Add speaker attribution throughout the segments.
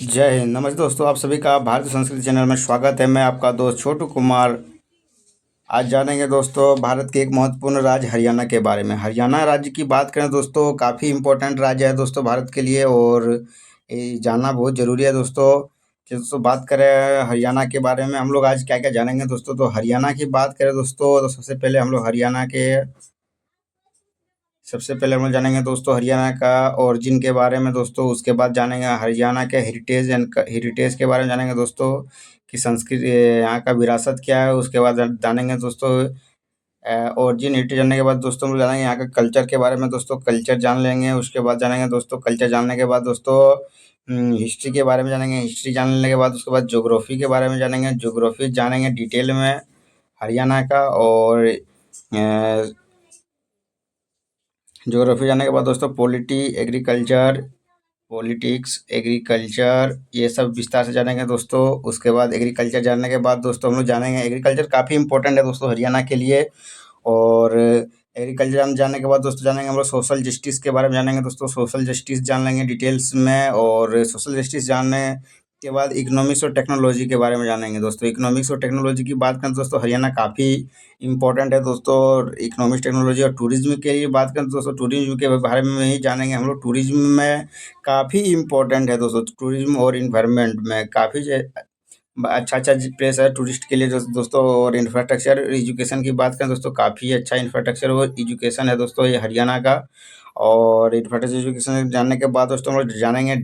Speaker 1: जय हिंद। नमस्ते दोस्तों, आप सभी का भारतीय संस्कृति चैनल में स्वागत है। मैं आपका दोस्त छोटू कुमार। आज जानेंगे दोस्तों भारत के एक महत्वपूर्ण राज्य हरियाणा के बारे में। हरियाणा राज्य की बात करें दोस्तों, काफ़ी इम्पोर्टेंट राज्य है दोस्तों भारत के लिए, और ये जानना बहुत ज़रूरी है दोस्तों। कि दोस्तों बात करें हरियाणा के बारे में, हम लोग आज क्या क्या जानेंगे दोस्तों। तो हरियाणा की बात करें दोस्तों, तो सबसे पहले हम लोग जानेंगे दोस्तों हरियाणा का ओरिजिन के बारे में दोस्तों। उसके बाद जानेंगे हरियाणा के हेरिटेज के बारे में जानेंगे दोस्तों, कि संस्कृति यहाँ का विरासत क्या है। उसके बाद जानेंगे दोस्तों ओरिजिन हेरिटेज जानने के बाद दोस्तों हम लोग जानेंगे यहाँ का कल्चर के बारे में दोस्तों, कल्चर जान लेंगे। उसके बाद जानेंगे दोस्तों कल्चर जानने के बाद दोस्तों हिस्ट्री के बारे में जानेंगे। हिस्ट्री जानने के बाद उसके बाद ज्योग्राफी के बारे में जानेंगे। ज्योग्राफी जानेंगे डिटेल में हरियाणा का। और ज्योग्राफी जानने के बाद दोस्तों पॉलिटिक्स एग्रीकल्चर ये सब विस्तार से जानेंगे दोस्तों। उसके बाद एग्रीकल्चर जानने के बाद दोस्तों हम लोग जानेंगे एग्रीकल्चर काफ़ी इंपॉर्टेंट है दोस्तों हरियाणा के लिए। और एग्रीकल्चर हम जानने के बाद दोस्तों जानेंगे हम लोग सोशल जस्टिस के बारे में जानेंगे दोस्तों। सोशल जस्टिस जान लेंगे डिटेल्स में। और सोशल जस्टिस जानने के बाद इकोनॉमिक्स और टेक्नोलॉजी के बारे में जानेंगे दोस्तों। इकोनॉमिक्स और टेक्नोलॉजी की बात करें दोस्तों, हरियाणा काफ़ी इम्पोर्टेंट है दोस्तों। और इकोनॉमिक्स टेक्नोलॉजी और टूरिज्म के लिए बात करें तो दोस्तों टूरिज्म के बारे में ही जानेंगे हम लोग। टूरिज्म में काफ़ी इम्पोर्टेंट है दोस्तों। टूरिज्म और इन्वायरमेंट में काफ़ी अच्छा अच्छा प्लेस है टूरिस्ट के लिए दोस्तों। और इंफ्रास्ट्रक्चर एजुकेशन की बात करें दोस्तों, काफ़ी अच्छा इंफ्रास्ट्रक्चर और एजुकेशन है दोस्तों ये हरियाणा का। और इंफ्रास्ट्रक्चर एजुकेशन जानने के बाद दोस्तों हम लोग जानेंगे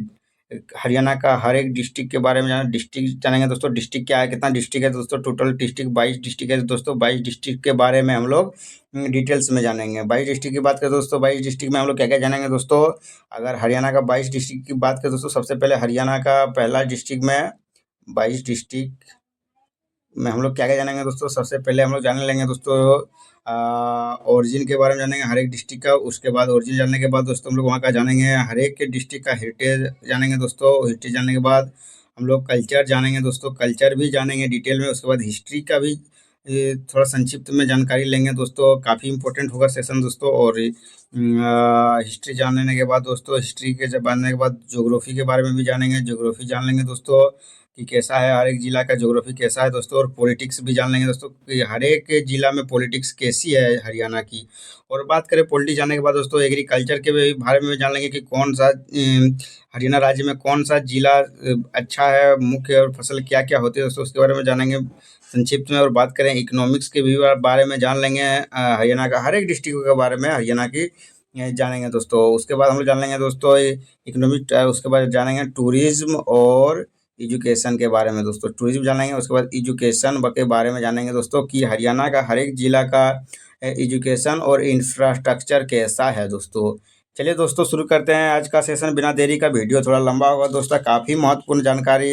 Speaker 1: हरियाणा का हर एक डिस्ट्रिक्ट के बारे में। डिस्ट्रिक्ट जानेंगे दोस्तों, डिस्ट्रिक्ट क्या है, कितना डिस्ट्रिक्ट है दोस्तों। टोटल डिस्ट्रिक्ट 22 डिस्ट्रिक्ट है दोस्तों। 22 डिस्ट्रिक्ट के बारे में हम लोग डिटेल्स में जानेंगे। 22 डिस्ट्रिक्ट की बात करें दोस्तों, 22 डिस्ट्रिक्ट में हम लोग क्या क्या जानेंगे दोस्तों। अगर हरियाणा का 22 डिस्ट्रिक्ट की बात करें दोस्तों, सबसे पहले हरियाणा का पहला डिस्ट्रिक्ट में 22 डिस्ट्रिक्ट में हम लोग क्या क्या जानेंगे दोस्तों। सबसे पहले हम लोग जान लेंगे दोस्तों ओरिजिन के बारे में जानेंगे हर एक डिस्ट्रिक्ट का। उसके बाद ओरिजिन जानने के बाद दोस्तों हम लोग वहाँ का जानेंगे हर एक के डिस्ट्रिक्ट का हेरिटेज जानेंगे दोस्तों। हेरिटेज जानने के बाद हम लोग कल्चर जानेंगे दोस्तों, कल्चर भी जानेंगे डिटेल में। उसके बाद हिस्ट्री का भी थोड़ा संक्षिप्त में जानकारी लेंगे दोस्तों। काफ़ी इंपॉर्टेंट होगा सेशन दोस्तों। और हिस्ट्री जान लेने के बाद दोस्तों, हिस्ट्री के जब जानने के बाद ज्योग्राफी के बारे में भी जानेंगे। ज्योग्राफी जान लेंगे दोस्तों कि कैसा है हर एक जिला का ज्योग्राफी कैसा है दोस्तों। और पॉलिटिक्स भी जान लेंगे दोस्तों कि हर एक जिला में पॉलिटिक्स कैसी है हरियाणा की। और बात करें पॉलिटिक्स जानने के बाद दोस्तों, एग्रीकल्चर के भी बारे में जान लेंगे कि कौन सा हरियाणा राज्य में कौन सा जिला अच्छा है, मुख्य और फसल क्या क्या होती है दोस्तों, उसके बारे में जानेंगे संक्षिप्त में। और बात करें इकोनॉमिक्स के भी बारे में जान लेंगे। हरियाणा का हर एक डिस्ट्रिक्ट के बारे में हरियाणा की जानेंगे दोस्तों। उसके बाद हम लोग जान लेंगे दोस्तों इकोनॉमिक। उसके बाद जानेंगे टूरिज्म और एजुकेशन के बारे में दोस्तों। टूरिज्म जानेंगे, उसके बाद एजुकेशन के बारे में जानेंगे दोस्तों कि हरियाणा का हर एक जिला का एजुकेशन और इंफ्रास्ट्रक्चर कैसा है दोस्तों। चलिए दोस्तों शुरू करते हैं आज का सेशन बिना देरी का। वीडियो थोड़ा लंबा होगा दोस्तों, काफ़ी महत्वपूर्ण जानकारी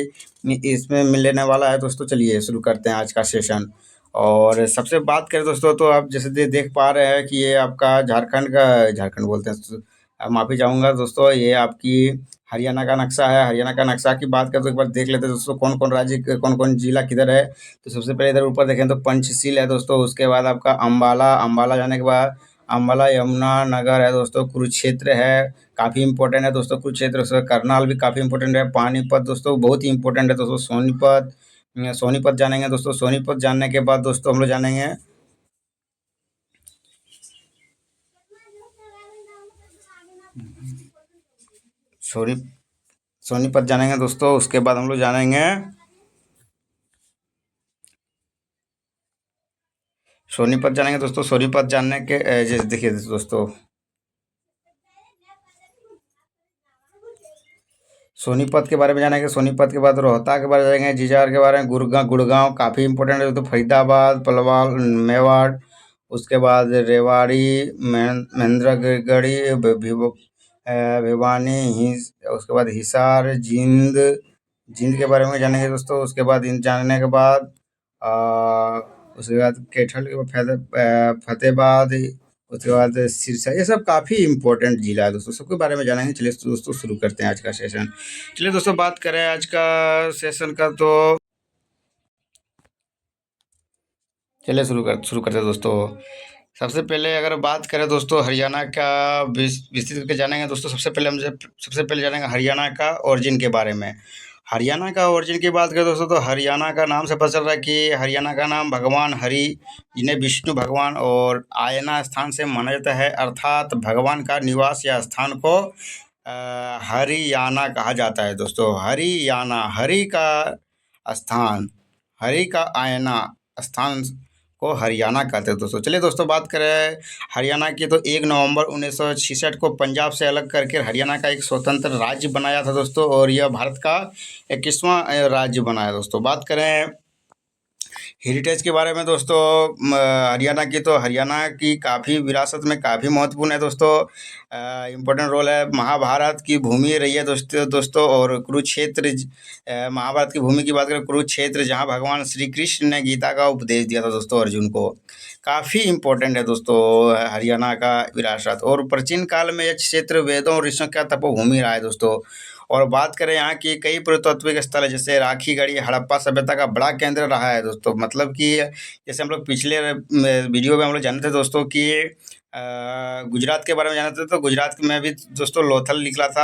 Speaker 1: इसमें मिलने वाला है दोस्तों। चलिए शुरू करते हैं आज का सेशन। और सबसे बात करें दोस्तों, तो आप जैसे देख पा रहे हैं कि ये आपका झारखंड बोलते हैं, माफ़ी चाहूँगा दोस्तों, ये आपकी हरियाणा का नक्शा है। हरियाणा का नक्शा की बात करें तो एक बार देख लेते हैं दोस्तों कौन कौन राज्य कौन कौन जिला किधर है। तो सबसे पहले इधर ऊपर देखें तो पंचशील है दोस्तों। उसके बाद आपका अम्बाला, अम्बाला जाने के बाद अम्बाला यमुना नगर है दोस्तों। कुरुक्षेत्र है, काफ़ी इंपॉर्टेंट है दोस्तों कुरुक्षेत्र। उसके बाद करनाल भी काफ़ी इंपॉर्टेंट है। पानीपत दोस्तों बहुत ही इंपॉर्टेंट है दोस्तों। सोनीपत, सोनीपत जानेंगे दोस्तों। सोनीपत जानने के बाद दोस्तों हम लोग जानेंगे सोनी सोनीपत जानेंगे दोस्तों। उसके बाद हम लोग जानेंगे सोनीपत जानेंगे दोस्तों। सोनीपत जानने के जैसे देखिए दोस्तों, सोनीपत के बारे में जानेंगे। सोनीपत के बाद रोहतक के बारे में जानेंगे। जीजार के बारे में गुड़गांव, गुड़गांव काफ़ी इंपॉर्टेंट है दोस्तों। फरीदाबाद, पलवाल, मेवाड़, उसके बाद रेवाड़ी, महेंद्रगढ़ी, भिवानी, उसके बाद हिसार, जींद, जींद के बारे में जानेंगे दोस्तों। उसके बाद इन जानने के बाद उसके बाद कैथल के बाद फतेहाबाद, उसके बाद सिरसा, ये सब काफ़ी इंपॉर्टेंट जिला है दोस्तों, सबके बारे में जानेंगे। चलिए दोस्तों शुरू करते हैं आज का सेशन। चलिए दोस्तों बात करें आज का सेशन का, तो चलिए शुरू करते हैं दोस्तों। सबसे पहले अगर बात करें दोस्तों हरियाणा का विस्तृत करके जानेंगे दोस्तों। सबसे पहले जानेंगे हरियाणा का ओरिजिन के बारे में। हरियाणा का ओरिजिन की बात करें दोस्तों, तो हरियाणा का नाम से पता चल रहा है कि हरियाणा का नाम भगवान हरि, जिन्हें विष्णु भगवान और आयना स्थान से माना जाता है, अर्थात भगवान का निवास या स्थान को हरियाणा कहा जाता है दोस्तों। हरियाणा, हरि का स्थान, हरि का आयना स्थान को हरियाणा कहते हैं दोस्तों। चलिए दोस्तों, बात करें हरियाणा की, तो 1 नवंबर 1966 को पंजाब से अलग करके हरियाणा का एक स्वतंत्र राज्य बनाया था दोस्तों, और यह भारत का 21वां राज्य बना है दोस्तों। बात करें हेरिटेज के बारे में दोस्तों, हरियाणा की, तो हरियाणा की काफ़ी विरासत में काफ़ी महत्वपूर्ण है दोस्तों। इम्पोर्टेंट रोल है, महाभारत की भूमि रही है दोस्तों, और कुरुक्षेत्र महाभारत की भूमि की बात करें, कुरुक्षेत्र, जहाँ भगवान श्री कृष्ण ने गीता का उपदेश दिया था दोस्तों अर्जुन को। काफ़ी इम्पोर्टेंट है दोस्तों हरियाणा का विरासत। और प्राचीन काल में यह क्षेत्र वेदों और ऋषियों का तपोभूमि रहा है दोस्तों। और बात करें यहाँ की, कई पुरातात्विक स्थल है, जैसे राखी गढ़ी हड़प्पा सभ्यता का बड़ा केंद्र रहा है दोस्तों। मतलब कि जैसे हम लोग पिछले वीडियो में हम लोग जानते थे दोस्तों कि गुजरात के बारे में जानते थे, तो गुजरात में भी दोस्तों लोथल निकला था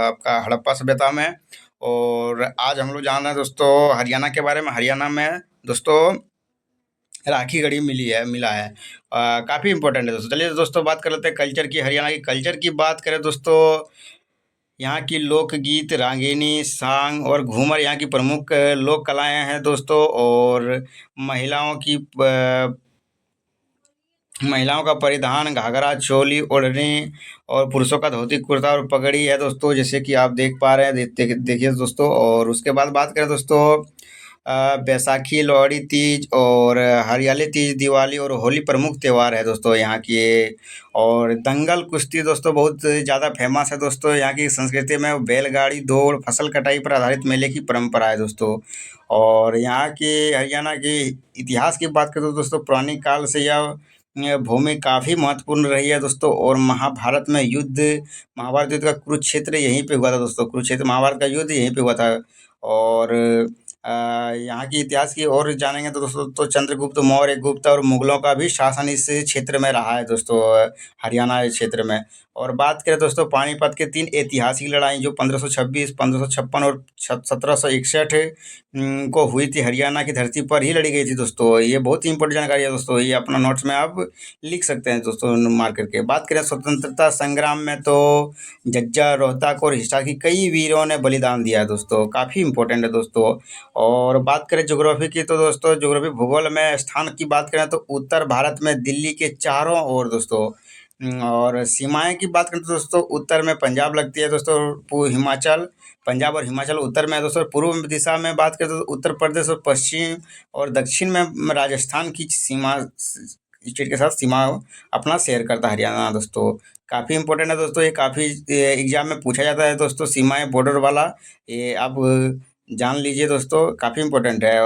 Speaker 1: आपका हड़प्पा सभ्यता में। और आज हम लोग जान रहे हैं दोस्तों हरियाणा के बारे में। हरियाणा में दोस्तों राखी गढ़ी मिला है। काफ़ी इंपॉर्टेंट है दोस्तों। चलिए दोस्तों, बात कर लेते हैं कल्चर की। हरियाणा की कल्चर की बात करें दोस्तों, यहाँ की लोकगीत, रागिनी, सांग और घूमर यहाँ की प्रमुख लोक कलाएं हैं दोस्तों। और महिलाओं की महिलाओं का परिधान घाघरा, चोली, ओढ़नी, और पुरुषों का धोती कुर्ता और पगड़ी है दोस्तों, जैसे कि आप देख पा रहे हैं। देखिए दोस्तों। और उसके बाद बात करें दोस्तों, बैसाखी, लोहड़ी, तीज और हरियाली तीज, दिवाली और होली प्रमुख त्यौहार है दोस्तों यहाँ की। और दंगल, कुश्ती दोस्तों बहुत ज़्यादा फेमस है दोस्तों। यहाँ की संस्कृति में बैलगाड़ी दौड़, फसल कटाई पर आधारित मेले की परंपरा है दोस्तों। और यहाँ की हरियाणा की इतिहास की बात करें तो दोस्तों, पुरानी काल से यह भूमि काफ़ी महत्वपूर्ण रही है दोस्तों। और महाभारत युद्ध का कुरुक्षेत्र यहीं पे हुआ था दोस्तों। कुरुक्षेत्र महाभारत का युद्ध यहीं पे हुआ था। और यहाँ की इतिहास की और जानेंगे तो दोस्तों, तो चंद्रगुप्त मौर्य, गुप्त और मुगलों का भी शासन इस क्षेत्र में रहा है दोस्तों, हरियाणा क्षेत्र में। और बात करें दोस्तों, पानीपत के 3 ऐतिहासिक लड़ाई, जो 1526, 1556 और 1761 को हुई थी, हरियाणा की धरती पर ही लड़ी गई थी दोस्तों। ये बहुत ही इंपॉर्टेंट जानकारी है दोस्तों, ये अपना नोट्स में आप लिख सकते हैं दोस्तों मार्क करके। बात करें स्वतंत्रता संग्राम में, तो झज्जर, रोहतक और हिसार की कई वीरों ने बलिदान दिया है दोस्तों। काफ़ी इंपॉर्टेंट है दोस्तों। और बात करें ज्योग्राफी की, तो दोस्तों ज्योग्राफी भूगोल में स्थान की बात करें तो उत्तर भारत में दिल्ली के चारों ओर दोस्तों। और सीमाएं की बात करें तो दोस्तों, उत्तर में पंजाब लगती है दोस्तों, हिमाचल, पंजाब और हिमाचल उत्तर में है दोस्तों। पूर्व दिशा में बात करें तो उत्तर प्रदेश, और पश्चिम और दक्षिण में राजस्थान की सीमा, स्टेट के साथ सीमा अपना शेयर करता है हरियाणा दोस्तों। काफ़ी इंपॉर्टेंट है दोस्तों, ये काफ़ी एग्जाम में पूछा जाता है दोस्तों, सीमाएं बॉर्डर वाला। ये आप जान लीजिए दोस्तों, काफ़ी इंपॉर्टेंट है।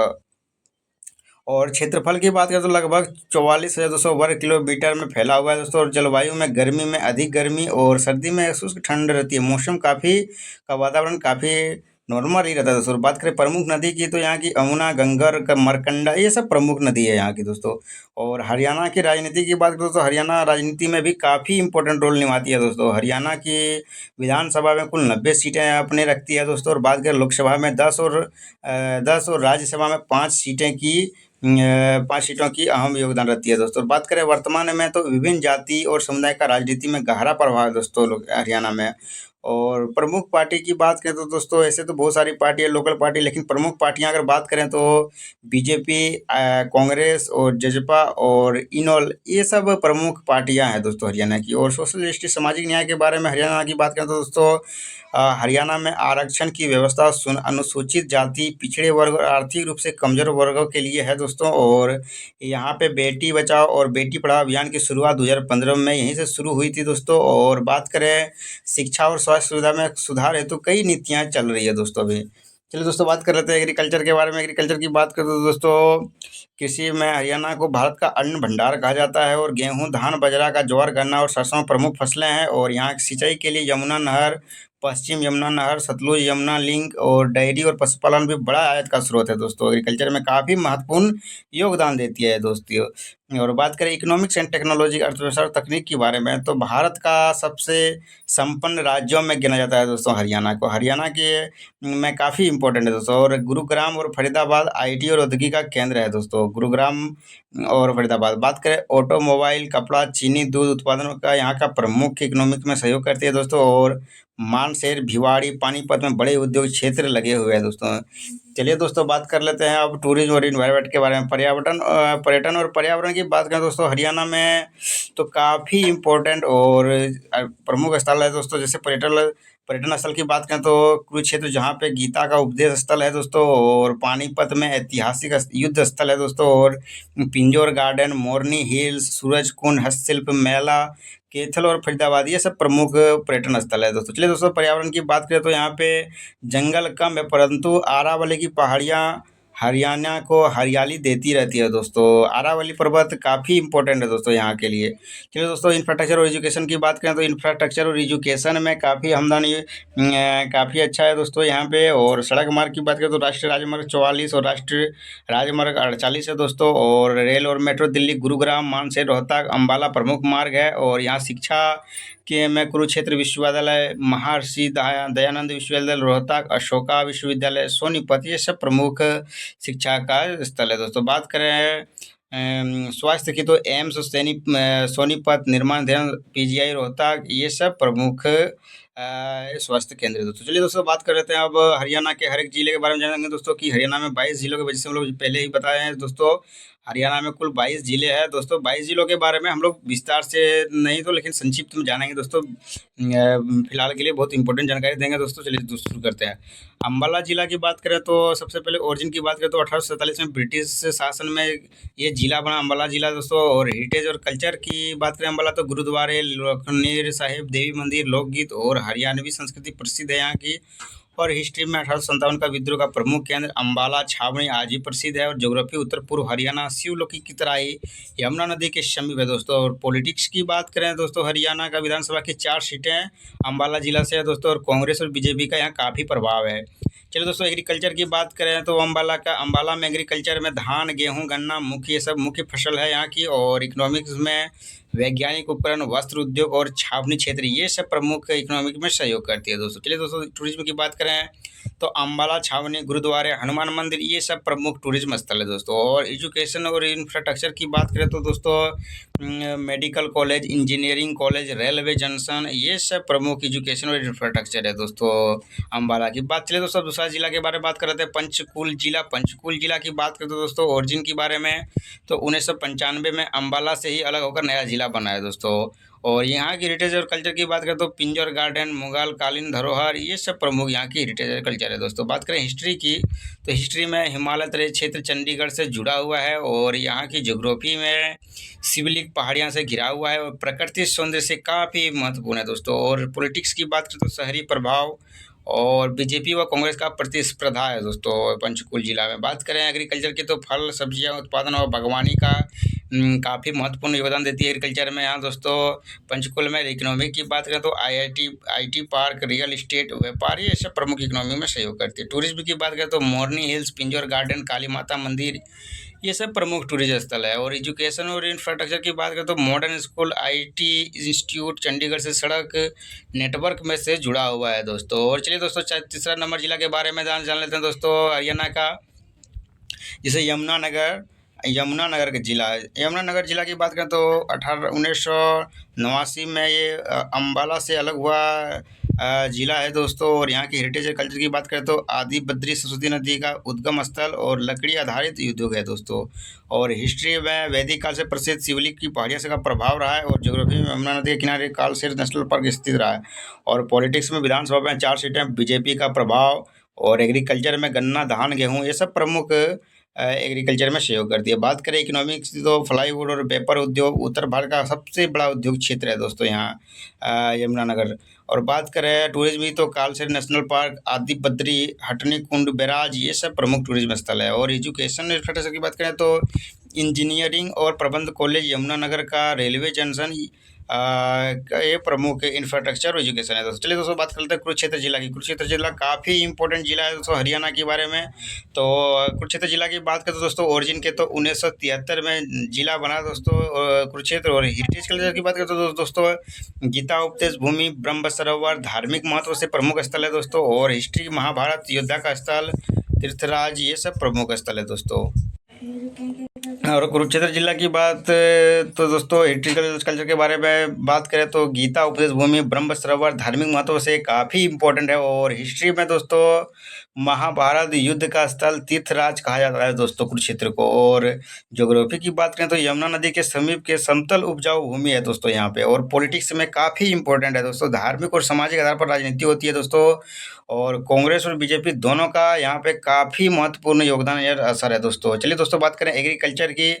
Speaker 1: और क्षेत्रफल की बात करें तो लगभग 44,200 वर्ग किलोमीटर में फैला हुआ है दोस्तों। और जलवायु में गर्मी में अधिक गर्मी और सर्दी में शुष्क ठंड रहती है। मौसम काफ़ी का वातावरण काफ़ी नॉर्मल ही रहता है दोस्तों। बात करें प्रमुख नदी की, तो यहाँ की अमुना, गंगर, मरकंडा, ये सब प्रमुख नदी है यहाँ की दोस्तों। और हरियाणा की राजनीति की बात करें तो हरियाणा राजनीति में भी काफ़ी इंपॉर्टेंट रोल निभाती है दोस्तों। हरियाणा की विधानसभा में कुल 90 सीटें अपने रखती है दोस्तों। और बात करें लोकसभा में 10 और राज्यसभा में 5 सीटों की अहम योगदान रहती है दोस्तों। बात करें वर्तमान में, तो विभिन्न जाति और समुदाय का राजनीति में गहरा प्रभाव है दोस्तों हरियाणा में। और प्रमुख पार्टी की बात करें तो दोस्तों, ऐसे तो बहुत सारी पार्टी है, लोकल पार्टी, लेकिन प्रमुख पार्टियां अगर बात करें तो बीजेपी, कांग्रेस और जजपा और इनॉल, ये सब प्रमुख पार्टियां हैं दोस्तों हरियाणा की। और सोशल जस्टिस, सामाजिक न्याय के बारे में हरियाणा की बात करें तो दोस्तों, हरियाणा में आरक्षण की व्यवस्था अनुसूचित जाति, पिछड़े वर्ग और आर्थिक रूप से कमजोर वर्गों के लिए है दोस्तों। और यहाँ पे बेटी बचाओ और बेटी पढ़ाओ अभियान की शुरुआत 2015 में यहीं से शुरू हुई थी दोस्तों। और बात करें शिक्षा और स्वास्थ्य सुविधा में सुधार हेतु कई नीतियाँ चल रही है दोस्तों अभी। चलिए दोस्तों, बात कर लेते हैं एग्रीकल्चर के बारे में। एग्रीकल्चर की बात करें तो दोस्तों, कृषि में हरियाणा को भारत का अन्न भंडार कहा जाता है। और गेहूं, धान, बाजरा का, ज्वार, गन्ना और सरसों प्रमुख फसलें हैं। और यहाँ की सिंचाई के लिए यमुना नहर, पश्चिम यमुना नहर, सतलुज यमुना लिंक और डेयरी और पशुपालन भी बड़ा आयत का स्रोत है दोस्तों। एग्रीकल्चर में काफ़ी महत्वपूर्ण योगदान देती है दोस्तों। और बात करें इकोनॉमिक्स एंड टेक्नोलॉजी, अर्थव्यवस्था और तकनीक के बारे में, तो भारत का सबसे संपन्न राज्यों में गिना जाता है दोस्तों हरियाणा को। हरियाणा के में काफ़ी इंपॉर्टेंट है दोस्तों। और गुरुग्राम और फरीदाबाद आईटी और औद्योगिक का केंद्र है दोस्तों, गुरुग्राम और फरीदाबाद। बात करें ऑटोमोबाइल, कपड़ा, चीनी, दूध उत्पादनों का यहाँ का प्रमुख इकोनॉमिक में सहयोग करती है दोस्तों। और मानसेर, भिवाड़ी, पानीपत में बड़े उद्योग क्षेत्र लगे हुए हैं दोस्तों। चलिए दोस्तों, बात कर लेते हैं अब टूरिज्म और इन्वायरमेंट के बारे में। पर्यटन और पर्यावरण की बात करें दोस्तों, हरियाणा में तो काफ़ी इम्पोर्टेंट और प्रमुख स्थल है दोस्तों। जैसे पर्यटन पर्यटन स्थल की बात करें तो कुरुक्षेत्र, जहाँ पे गीता का उपदेश स्थल है दोस्तों। और पानीपत में ऐतिहासिक युद्ध स्थल है दोस्तों। और पिंजौर गार्डन, मोरनी हिल्स, सूरज कुंड, हस्तशिल्प मेला, कैथल और फरीदाबाद, ये सब प्रमुख पर्यटन स्थल है दोस्तों। चलिए दोस्तों, पर्यावरण की बात करें तो यहाँ पे जंगल कम है, परंतु आरावली की पहाड़ियाँ हरियाणा को हरियाली देती रहती है दोस्तों। आरावली पर्वत काफ़ी इंपॉर्टेंट है दोस्तों यहाँ के लिए। चलिए दोस्तों, इंफ्रास्ट्रक्चर और एजुकेशन की बात करें तो इंफ्रास्ट्रक्चर और एजुकेशन में काफ़ी हमदनी काफ़ी अच्छा है दोस्तों यहाँ पे। और सड़क मार्ग की बात करें तो राष्ट्रीय राजमार्ग 44 और राष्ट्रीय राजमार्ग 48 है दोस्तों। और रेल और मेट्रो दिल्ली, गुरुग्राम, मानसेर, रोहतक, अम्बाला प्रमुख मार्ग है। और यहाँ शिक्षा के में कुरुक्षेत्र विश्वविद्यालय, महर्षि दयानंद विश्वविद्यालय रोहतक, अशोका विश्वविद्यालय सोनीपत, ये सब प्रमुख शिक्षा का स्थल है दोस्तों। बात करें स्वास्थ्य की तो एम्स सोनीपत, निर्माण ध्यान पीजीआई रोहतक, ये सब प्रमुख स्वास्थ्य केंद्र है दोस्तों। चलिए दोस्तों, बात कर लेते हैं अब हरियाणा के हर एक जिले के बारे में जानेंगे दोस्तों। कि हरियाणा में 22 जिलों के वजह से हम लोग पहले ही बताए हैं दोस्तों। हरियाणा में कुल 22 जिले हैं दोस्तों। 22 जिलों के बारे में हम लोग विस्तार से नहीं तो लेकिन संक्षिप्त में जानेंगे दोस्तों। फिलहाल के लिए बहुत इंपॉर्टेंट जानकारी देंगे दोस्तों। चलिए शुरू करते हैं। अम्बाला जिला की बात करें तो सबसे पहले ओरिजिन की बात करें तो 1847 में ब्रिटिश शासन में ये जिला बना, अम्बाला जिला दोस्तों। और हेरिटेज और कल्चर की बात करें अम्बाला तो गुरुद्वारे, लखनीर साहिब, देवी मंदिर, लोकगीत और हरियाणवी संस्कृति प्रसिद्ध है यहाँ की। और हिस्ट्री में 1857 का विद्रोह का प्रमुख केंद्र अम्बाला छावनी आज भी प्रसिद्ध है। और ज्योग्राफी उत्तर पूर्व हरियाणा, शिवलोकी की तराई, यमुना नदी के समीप है दोस्तों। और पॉलिटिक्स की बात करें दोस्तों, हरियाणा का विधानसभा की 4 सीटें अम्बाला जिला से है दोस्तों। और कांग्रेस और बीजेपी का यहाँ काफ़ी प्रभाव है। चलिए दोस्तों, एग्रीकल्चर की बात करें तो अम्बाला में एग्रीकल्चर में धान, गेहूं, गन्ना मुख्य, ये सब मुख्य फसल है यहाँ की। और इकोनॉमिक्स में वैज्ञानिक उपकरण, वस्त्र उद्योग और छावनी क्षेत्र, ये सब प्रमुख इकोनॉमिक में सहयोग करती है दोस्तों। चलिए दोस्तों, टूरिज्म की बात करें तो अम्बाला छावनी, गुरुद्वारे, हनुमान मंदिर, ये सब प्रमुख टूरिज्म स्थल है दोस्तों। और एजुकेशन और इंफ्रास्ट्रक्चर की बात करें तो दोस्तों medical college, engineering college, railway junction, ये सब प्रमुख एजुकेशन और इंफ्रास्ट्रक्चर है दोस्तों अम्बाला की बात। चलिए दोस्तों, दूसरा जिला के बारे में बात कर रहे थे, पंचकुल जिला। पंचकुल जिला की बात करें तो दोस्तों ओरिजिन के बारे में तो 1995 में अम्बाला से ही अलग होकर नया जिला बना है दोस्तों। और यहाँ की हेरिटेज और कल्चर की बात करें तो पिंजौर गार्डन, मुगल कालीन धरोहर, ये सब प्रमुख यहाँ की हेरिटेज और कल्चर है दोस्तों। बात करें हिस्ट्री की तो हिस्ट्री में हिमालय तराई क्षेत्र चंडीगढ़ से जुड़ा हुआ है। और यहाँ की ज्योग्राफी में शिवलिक पहाड़ियाँ से घिरा हुआ है। और प्रकृति सौंदर्य से काफ़ी महत्वपूर्ण है दोस्तों। और पॉलिटिक्स की बात करें तो शहरी प्रभाव और बीजेपी व कांग्रेस का प्रतिस्पर्धा है दोस्तों पंचकुल जिला में। बात करें एग्रीकल्चर की तो फल, सब्जियां उत्पादन और बागवानी का काफ़ी महत्वपूर्ण योगदान देती है एग्रीकल्चर में यहाँ दोस्तों पंचकुल में। इकोनॉमी की बात करें तो आईटी पार्क, रियल इस्टेट, व्यापार, ये सब प्रमुख इकोनॉमी में सहयोग करती है। टूरिज्म की बात करें तो मोरनी हिल्स, पिंजौर गार्डन, काली माता मंदिर, ये सब प्रमुख टूरिज्म स्थल है। और एजुकेशन और इंफ्रास्ट्रक्चर की बात करें तो modern school, IT institute Chandigarh से सड़क नेटवर्क में से जुड़ा हुआ है दोस्तों। और चलिए दोस्तों, तीसरा नंबर जिला के बारे में जान लेते हैं दोस्तों हरियाणा का, जैसे यमुनानगर का जिला है। यमुनानगर जिला की बात करें तो 1989 में ये अम्बाला से अलग हुआ जिला है दोस्तों। और यहाँ की हेरिटेज और कल्चर की बात करें तो आदि बद्री सरस्वती नदी का उद्गम स्थल और लकड़ी आधारित उद्योग है दोस्तों। और हिस्ट्री में वैदिक काल से प्रसिद्ध शिवलिक की पहाड़ियों से का प्रभाव रहा है। और ज्योग्राफी में यमुना नदी के किनारे कालसेर नेशनल पार्क स्थित रहा है। और पॉलिटिक्स में विधानसभा में 4 सीटें बीजेपी का प्रभाव। और एग्रीकल्चर में गन्ना, धान, गेहूँ, ये सब प्रमुख एग्रीकल्चर में सहयोग करती है। बात करें इकोनॉमिक्स तो प्लाईवुड और पेपर उद्योग उत्तर भारत का सबसे बड़ा उद्योग क्षेत्र है दोस्तों यहाँ यमुनानगर। और बात करें टूरिज्म की तो कालसेर नेशनल पार्क, आदि बद्री, हटनी कुंड, बैराज, ये सब प्रमुख टूरिज्म स्थल है। और एजुकेशन इंफ्रास्ट्रक्चर की बात करें तो इंजीनियरिंग और प्रबंध कॉलेज यमुनानगर का, रेलवे जंक्शन ये प्रमुख इंफ्रास्ट्रक्चर और एजुकेशन है दोस्तों। चलिए दोस्तों बात करते हैं कुरुक्षेत्र जिला की। कुरुक्षेत्र जिला काफ़ी इंपॉर्टेंट जिला है दोस्तों हरियाणा के बारे में। तो कुरुक्षेत्र जिला की बात करें तो दोस्तों ओरिजिन के तो 1973 में जिला बना दोस्तों कुरुक्षेत्र। और हेरिटेज कल्चर की बात करें तो दोस्तों गीता उपदेश भूमि, ब्रह्म सरोवर धार्मिक महत्व से प्रमुख स्थल है दोस्तों। और हिस्ट्री महाभारत योद्धा का स्थल, तीर्थराज, ये सब प्रमुख स्थल है दोस्तों। और कुरुक्षेत्र जिला की बात तो दोस्तों हिस्ट्रिकल कल्चर के बारे में बात करें तो गीता उपदेश भूमि, ब्रह्म सरोवर धार्मिक महत्व से काफ़ी इम्पोर्टेंट है। और हिस्ट्री में दोस्तों महाभारत युद्ध का स्थल, तीर्थराज कहा जाता है दोस्तों कुरुक्षेत्र को। और ज्योग्राफी की बात करें तो यमुना नदी के समीप के समतल उपजाऊ भूमि है दोस्तों यहाँ पे। और पॉलिटिक्स में काफ़ी इंपॉर्टेंट है दोस्तों, धार्मिक और सामाजिक आधार पर राजनीति होती है दोस्तों। और कांग्रेस और बीजेपी दोनों का यहाँ पे काफ़ी महत्वपूर्ण योगदान या असर है दोस्तों। चलिए दोस्तों बात करें एग्रीकल्चर की।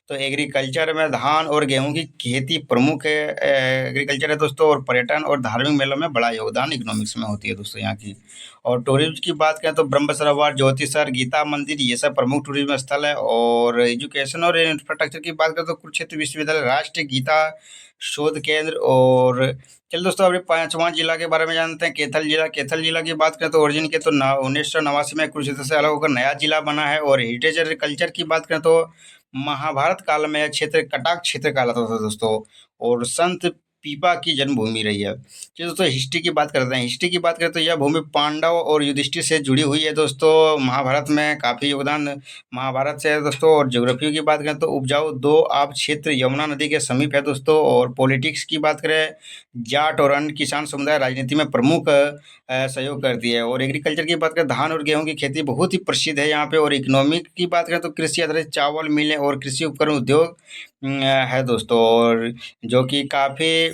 Speaker 1: तो एग्रीकल्चर में धान और गेहूं की खेती प्रमुख है एग्रीकल्चर है दोस्तों। और पर्यटन और धार्मिक मेलों में बड़ा योगदान इकोनॉमिक्स में होती है दोस्तों यहाँ की। और टूरिज्म की बात करें तो ब्रह्म सरोवर, ज्योतिसर, गीता मंदिर, ये सब प्रमुख टूरिज्म स्थल है। और एजुकेशन और इंफ्रास्ट्रक्चर की बात करें तो कुरुक्षेत्र विश्वविद्यालय, राष्ट्रीय गीता शोध केंद्र। और चलिए दोस्तों अभी पांचवां जिला के बारे में जानते हैं, कैथल जिला। कैथल जिला की बात करें तो ओरिजिन के तो 1989 में कुरुक्षेत्र से अलग होकर नया जिला बना है। और हेरिटेज एग्रीकल्चर की बात करें तो महाभारत काल में यह क्षेत्र कटाक क्षेत्र कहलाता था दोस्तों। और संत पीपा की जन्मभूमि रही है। चलिए दोस्तों हिस्ट्री की बात करते हैं। हिस्ट्री की बात करें तो यह भूमि पांडव और युधिष्ठिर से जुड़ी हुई है दोस्तों। महाभारत में काफ़ी योगदान महाभारत से है दोस्तों। और ज्योग्राफी की बात करें तो उपजाऊ दो आब क्षेत्र यमुना नदी के समीप है दोस्तों। और पॉलिटिक्स की बात करें जाट और अन्य किसान समुदाय राजनीति में प्रमुख सहयोग करती है। और एग्रीकल्चर की बात करें धान और गेहूं की खेती बहुत ही प्रसिद्ध है यहाँ पे। और इकोनॉमिक की बात करें तो कृषि आधारित चावल मिलें और कृषि उपकरण उद्योग है दोस्तों। और जो कि काफ़ी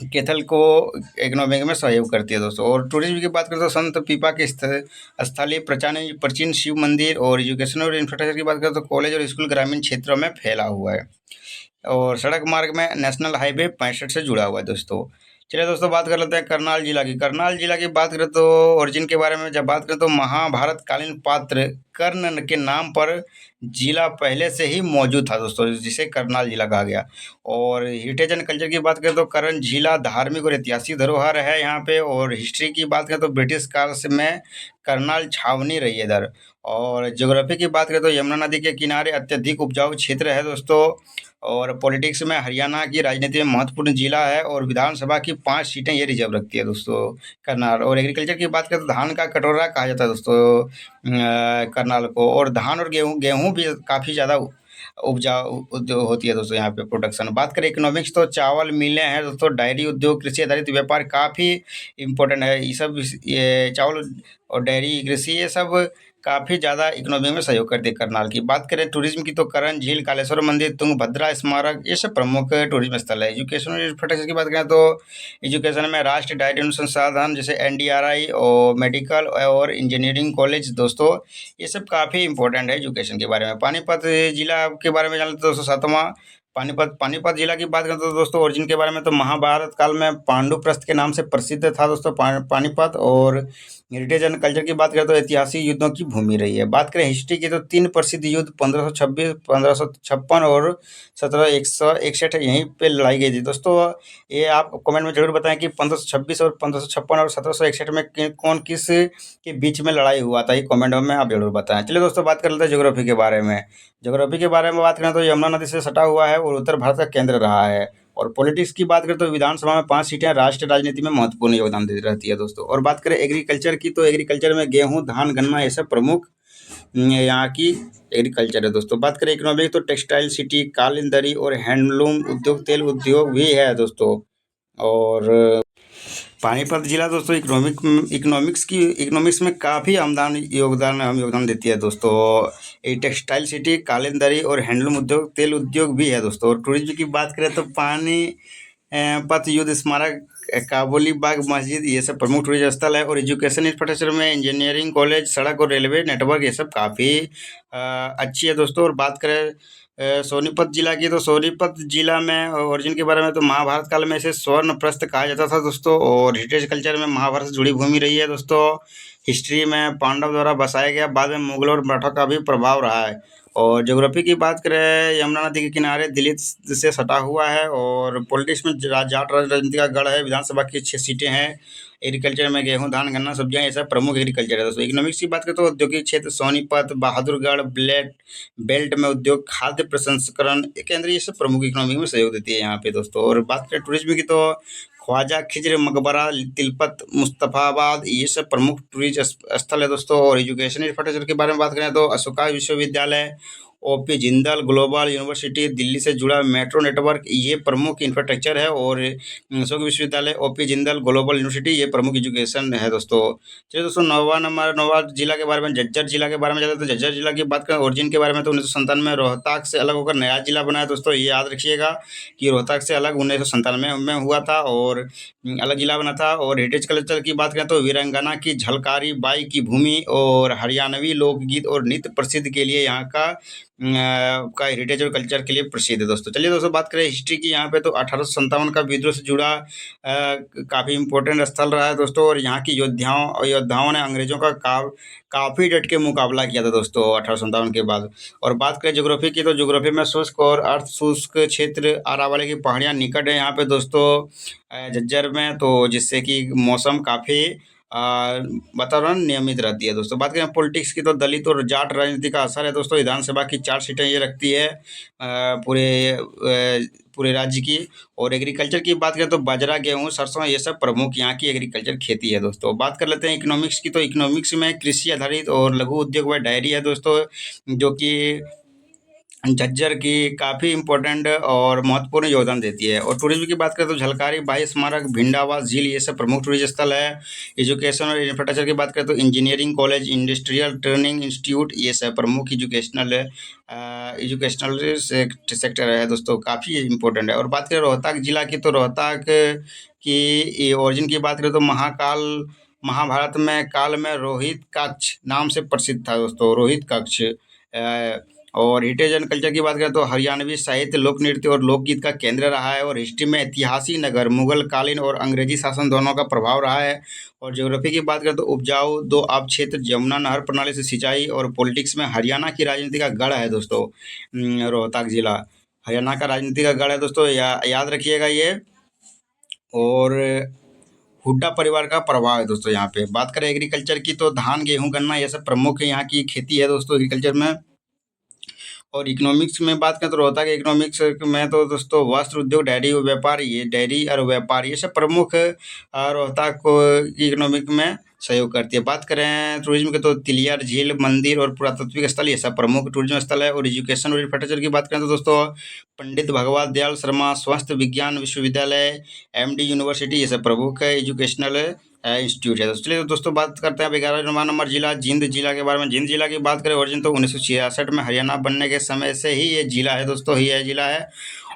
Speaker 1: कैथल को इकोनॉमिक में सहयोग करती है दोस्तों। और टूरिज्म की बात करें तो संत पीपा के स्थलीय प्राचीन शिव मंदिर। और एजुकेशन और इंफ्रास्ट्रक्चर की बात करें तो कॉलेज और स्कूल ग्रामीण क्षेत्रों में फैला हुआ है। और सड़क मार्ग में नेशनल हाईवे 65 से जुड़ा हुआ है दोस्तों। चलिए दोस्तों बात कर लेते हैं करनाल जिला की। करनाल जिला की बात करें तो ओरिजिन के बारे में जब बात करें तो महाभारत कालीन पात्र कर्ण के नाम पर जिला पहले से ही मौजूद था दोस्तों, जिसे करनाल जिला कहा गया। और हेरिटेज एंड कल्चर की बात करें तो कर्ण जिला धार्मिक और ऐतिहासिक धरोहर है यहाँ पे। और हिस्ट्री की बात करें तो ब्रिटिश काल से में करनाल छावनी रही है इधर। और ज्योग्राफी की बात करें तो यमुना नदी के किनारे अत्यधिक उपजाऊ क्षेत्र है दोस्तों। और पॉलिटिक्स में हरियाणा की राजनीति में महत्वपूर्ण जिला है। और विधानसभा की 5 सीटें ये रिजर्व रखती है दोस्तों करनाल। और एग्रीकल्चर की बात करें तो धान का कटोरा कहा जाता है दोस्तों करनाल को। और धान और गेहूँ गेहूँ भी काफ़ी ज़्यादा उपजाऊ उद्योग होती है दोस्तों यहाँ पे प्रोडक्शन। बात करें इकोनॉमिक्स तो चावल मिलें हैं दोस्तों, डायरी उद्योग, कृषि आधारित व्यापार काफ़ी इम्पोर्टेंट है। ये सब ये चावल और डेयरी कृषि ये सब काफ़ी ज़्यादा इकोनॉमी में सहयोग करती है करनाल की। बात करें टूरिज्म की तो करण झील, कालेश्वर मंदिर, तुंगभद्रा स्मारक, ये सब प्रमुख टूरिज्म स्थल है। एजुकेशन और इंफ्रास्ट्रक्चर की बात करें तो एजुकेशन में राष्ट्रीय डाइट अनुसंधान जैसे एनडीआरआई और मेडिकल और इंजीनियरिंग कॉलेज दोस्तों, ये सब काफ़ी इंपॉर्टेंट है एजुकेशन के बारे में। पानीपत जिला के बारे में जान लेते दोस्तों सातवां। पानीपत जिला की बात करें तो दोस्तों ओरिजिन के बारे में तो महाभारत काल में पांडुप्रस्थ के नाम से प्रसिद्ध था दोस्तों पानीपत। और हेरिटेज एंड कल्चर की बात करें तो ऐतिहासिक युद्धों की भूमि रही है। बात करें हिस्ट्री की तो 3 प्रसिद्ध युद्ध 1526, 1556 और 1761 यहीं पे लड़ाई गई थी दोस्तों। ये आप कमेंट में जरूर बताएं कि 1526 और 1556 और 1761 में कौन किस के बीच में लड़ाई हुआ था, ये कमेंट में आप जरूर बताएं। चलिए दोस्तों बात कर लेते हैं ज्योग्राफी के बारे में। ज्योग्राफी के बारे में बात करें तो यमुना नदी से सटा हुआ है और उत्तर भारत का केंद्र रहा है। और पॉलिटिक्स की बात करें तो विधानसभा में 5 सीटें राष्ट्रीय राजनीति में महत्वपूर्ण योगदान देती रहती है दोस्तों। और बात करें एग्रीकल्चर की तो एग्रीकल्चर में गेहूं, धान, गन्ना ये सब प्रमुख यहाँ की एग्रीकल्चर है दोस्तों। बात करें इकोनॉमिक तो टेक्सटाइल सिटी, कालीन दरी और हैंडलूम उद्योग, तेल उद्योग भी है दोस्तों। और पानीपत जिला दोस्तों इकोनॉमिक्स में काफ़ी योगदान देती है दोस्तों। ये टेक्सटाइल सिटी, कालीन दरी और हैंडलूम उद्योग, तेल उद्योग भी है दोस्तों। और टूरिज्म की बात करें तो पत युद्ध स्मारक, काबुली बाग मस्जिद, ये सब प्रमुख टूरिज्म स्थल है। और एजुकेशन इंफ्रास्ट्रक्चर में इंजीनियरिंग कॉलेज, सड़क और रेलवे नेटवर्क ये सब काफ़ी अच्छी है दोस्तों। और बात करें सोनीपत जिला की, तो सोनीपत जिला में ओरिजिन के बारे में तो महाभारत काल में इसे स्वर्णप्रस्थ कहा जाता था दोस्तों। और हेरिटेज कल्चर में महाभारत से जुड़ी भूमि रही है दोस्तों। हिस्ट्री में पांडव द्वारा बसाया गया, बाद में मुगलों और मराठा का भी प्रभाव रहा है। और ज्योग्राफी की बात करें, यमुना नदी के किनारे दिल्ली से सटा हुआ है। और पॉलिटिक्स में जाट राजनीति का गढ़ है। विधानसभा की 6 सीटें हैं। एग्रीकल्चर में गेहूं, धान, गन्ना, सब्जियां, ये सब प्रमुख एग्रीकल्चर है दोस्तों। इकोनॉमिक्स की बात करें तो औद्योगिक क्षेत्र सोनीपत, बहादुरगढ़, ब्लेड बेल्ट में उद्योग, खाद्य प्रसंस्करण केंद्र, ये सब प्रमुख इकोनॉमी में सहयोग देती है यहाँ पे दोस्तों। और बात करें टूरिज्म की, तो ख्वाजा खिज्र मकबरा, तिलपत, मुस्तफाबाद, ये सब प्रमुख टूरिस्ट स्थल है दोस्तों। और एजुकेशन इंफ्रास्ट्रक्चर के बारे में बात करें तो अशोका विश्वविद्यालय, OP Jindal global university, Delhi से जुड़ा मेट्रो नेटवर्क, ये प्रमुख इंफ्रास्ट्रक्चर है। और अशोक विश्वविद्यालय, ओपी जिंदल ग्लोबल यूनिवर्सिटी, ये प्रमुख एजुकेशन है दोस्तों। चलिए दोस्तों, नौवा जिला के बारे में, झज्जर जिला के बारे में जाते हैं। तो झज्जर जिला की बात करें ओरिजिन के बारे में, तो 1997 में रोहतक से अलग होकर नया जिला बना है दोस्तों। ये याद रखिएगा कि रोहतक से अलग 1997 में हुआ था और अलग जिला बना था। और हेरिटेज कल्चर की बात करें तो वीरंगना की झलकारी बाई की भूमि और हरियाणवी लोकगीत और नृत्य प्रसिद्ध के लिए यहाँ का हेरिटेज और कल्चर के लिए प्रसिद्ध है दोस्तों। चलिए दोस्तों, बात करें हिस्ट्री की यहाँ पे, तो 1857 का विद्रोह से जुड़ा काफ़ी इंपॉर्टेंट स्थल रहा है दोस्तों। और यहाँ की योद्धाओं ने अंग्रेजों का काफ़ी डट के मुकाबला किया था दोस्तों 1857 के बाद। और बात करें ज्योग्राफी की, तो ज्योग्राफी में शुष्क और अर्ध शुष्क क्षेत्र, अरावली की पहाड़ियाँ निकट है यहाँ पे दोस्तों झज्जर में, तो जिससे कि मौसम काफ़ी वातावरण नियमित रहती है दोस्तों। बात करें पॉलिटिक्स की, तो दलित और जाट राजनीति का असर है दोस्तों। विधानसभा की 4 सीटें ये रखती है पूरे राज्य की। और एग्रीकल्चर की बात करें तो बाजरा, गेहूं, सरसों, ये सब प्रमुख यहाँ की एग्रीकल्चर खेती है दोस्तों। बात कर लेते हैं इकोनॉमिक्स की, तो इकोनॉमिक्स में कृषि आधारित और लघु उद्योग व डायरी है दोस्तों, जो कि झज्जर की काफ़ी इम्पोर्टेंट और महत्वपूर्ण योगदान देती है। और टूरिज्म की बात करें तो झलकारी बाई स्मारक, भिंडावा झील, ये सब प्रमुख टूरिस्ट स्थल है। एजुकेशन और इंफ्रास्ट्रक्चर की बात करें तो engineering college, industrial training institute, ये सब प्रमुख एजुकेशनल सेक्टर है दोस्तों, काफ़ी इम्पोर्टेंट है। और बात करें रोहतक जिला की, तो रोहतक की ओरिजिन की बात करें तो महाभारत में काल में रोहित कक्ष नाम से प्रसिद्ध था दोस्तों, रोहित कक्ष। और हेरिटेज एंड कल्चर की बात करें तो हरियाणवी साहित्य, लोक नृत्य और लोकगीत का केंद्र रहा है। और हिस्ट्री में ऐतिहासिक नगर, मुगल कालीन और अंग्रेजी शासन दोनों का प्रभाव रहा है। और ज्योग्राफी की बात करें तो उपजाऊ दो आब क्षेत्र, यमुना नहर प्रणाली से सिंचाई। और पॉलिटिक्स में हरियाणा की राजनीति का गढ़ है दोस्तों रोहतक जिला, हरियाणा का राजनीति का गढ़ है दोस्तों, याद रखिएगा ये। और हुड्डा परिवार का प्रभाव है दोस्तों यहाँ पे। बात करें एग्रीकल्चर की, तो धान, गेहूं, गन्ना, ये सब प्रमुख यहाँ की खेती है दोस्तों एग्रीकल्चर में। और इकोनॉमिक्स में बात करें तो रोहतक के इकोनॉमिक्स में तो दोस्तों वस्त्र उद्योग, डेयरी और व्यापार, ये सब प्रमुख रोहतक को इकोनॉमिक में सहयोग करती है। बात करें टूरिज्म के, तो तिलियर झील, मंदिर और पुरातात्विक स्थल, ये सब प्रमुख टूरिज्म स्थल है। और एजुकेशन और इंफ्रास्ट्रक्चर की बात करें तो दोस्तों पंडित भगवत दयाल शर्मा स्वास्थ्य विज्ञान विश्वविद्यालय, एमडी यूनिवर्सिटी, ये सब प्रमुख है एजुकेशनल इंस्टीट्यूट है दोस्तों। चलिए दोस्तों, बात करते हैं अब 11वां नंबर जिला, जिंद जिला के बारे में। जिंद जिला की बात करें ओरिजिन, तो 1966 में हरियाणा बनने के समय से ही ये जिला है दोस्तों, ही यह जिला है।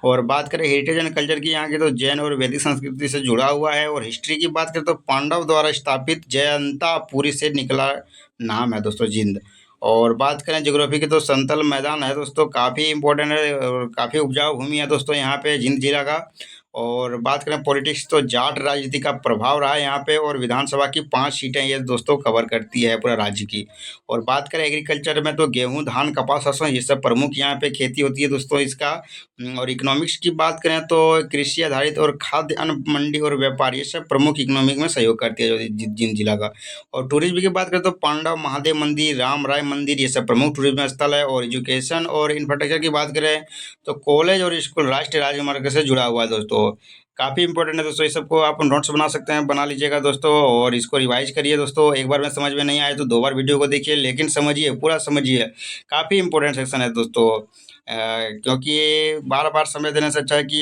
Speaker 1: और बात करें हेरिटेज एंड कल्चर की यहाँ की, तो जैन और वैदिक संस्कृति से जुड़ा हुआ है। और हिस्ट्री की बात करें तो पांडव द्वारा स्थापित जयंतापुरी से निकला नाम है दोस्तों जिंद। और बात करें ज्योग्राफी की, तो समतल मैदान है दोस्तों, काफ़ी इंपॉर्टेंट है और काफ़ी उपजाऊ भूमि है दोस्तों यहाँ पे जिंद जिला का। और बात करें पॉलिटिक्स, तो जाट राजनीति का प्रभाव रहा है यहाँ पे। और विधानसभा की 5 सीटें ये दोस्तों कवर करती है पूरा राज्य की। और बात करें एग्रीकल्चर में, तो गेहूं, धान, कपास, सरसों, ये सब प्रमुख यहाँ पे खेती होती है दोस्तों इसका। और इकोनॉमिक्स की बात करें तो कृषि आधारित और खाद्य अन्न मंडी और व्यापार, ये सब प्रमुख इकोनॉमिक में सहयोग करती है जो जिंद जिला का। और टूरिज्म की बात करें तो पांडव महादेव मंदिर, राम राय मंदिर, ये सब प्रमुख टूरिज्म स्थल है। और एजुकेशन और इंफ्रास्ट्रक्चर की बात करें तो कॉलेज और स्कूल राष्ट्रीय राजमार्ग से जुड़ा हुआ है दोस्तों, काफ़ी इंपॉर्टेंट है दोस्तों। ये सबको आप नोट्स बना सकते हैं, बना लीजिएगा दोस्तों। और इसको रिवाइज करिए दोस्तों, एक बार में समझ में नहीं आए तो 2 बार वीडियो को देखिए, लेकिन समझिए, पूरा समझिए, काफ़ी इंपॉर्टेंट सेक्शन है दोस्तों। क्योंकि बार बार समझ देने से अच्छा है कि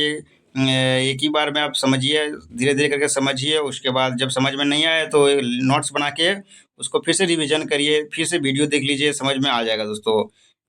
Speaker 1: एक ही बार में आप समझिए, धीरे धीरे करके समझिए। उसके बाद जब समझ में नहीं आए तो नोट्स बना के उसको फिर से रिवीजन करिए, फिर से वीडियो देख लीजिए, समझ में आ जाएगा दोस्तों।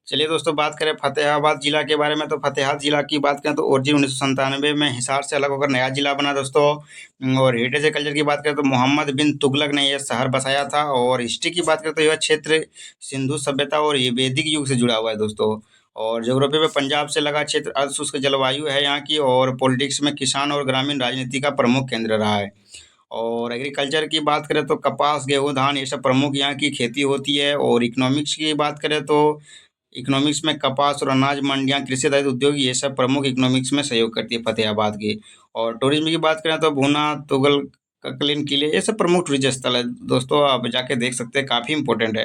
Speaker 1: चलिए दोस्तों, बात करें फतेहाबाद जिला के बारे में, तो फतेहाबाद जिला की बात करें तो ओरिजिन 1997 में हिसार से अलग होकर नया जिला बना दोस्तों। और हेरिटेज कल्चर की बात करें तो मोहम्मद बिन तुगलक ने यह शहर बसाया था। और हिस्ट्री की बात करें तो यह क्षेत्र सिंधु सभ्यता और ये वैदिक युग से जुड़ा हुआ है दोस्तों। और ज्योग्राफी में पंजाब से लगा क्षेत्र अर्धशुष्क जलवायु है यहाँ की, और पॉलिटिक्स में किसान और ग्रामीण राजनीति का प्रमुख केंद्र रहा है। और एग्रीकल्चर की बात करें तो कपास, गेहूँ, धान ये सब प्रमुख यहाँ की खेती होती है। और इकोनॉमिक्स की बात करें तो इकोनॉमिक्स में कपास और अनाज मंडियाँ, कृषि आधारित उद्योग ये सब प्रमुख इकोनॉमिक्स में सहयोग करती है फतेहाबाद की। और टूरिज्म की बात करें तो भूना, तुगल, ककलिन किले ये सब प्रमुख टूरिस्ट स्थल है दोस्तों, आप जाके देख सकते हैं, काफ़ी इंपॉर्टेंट है।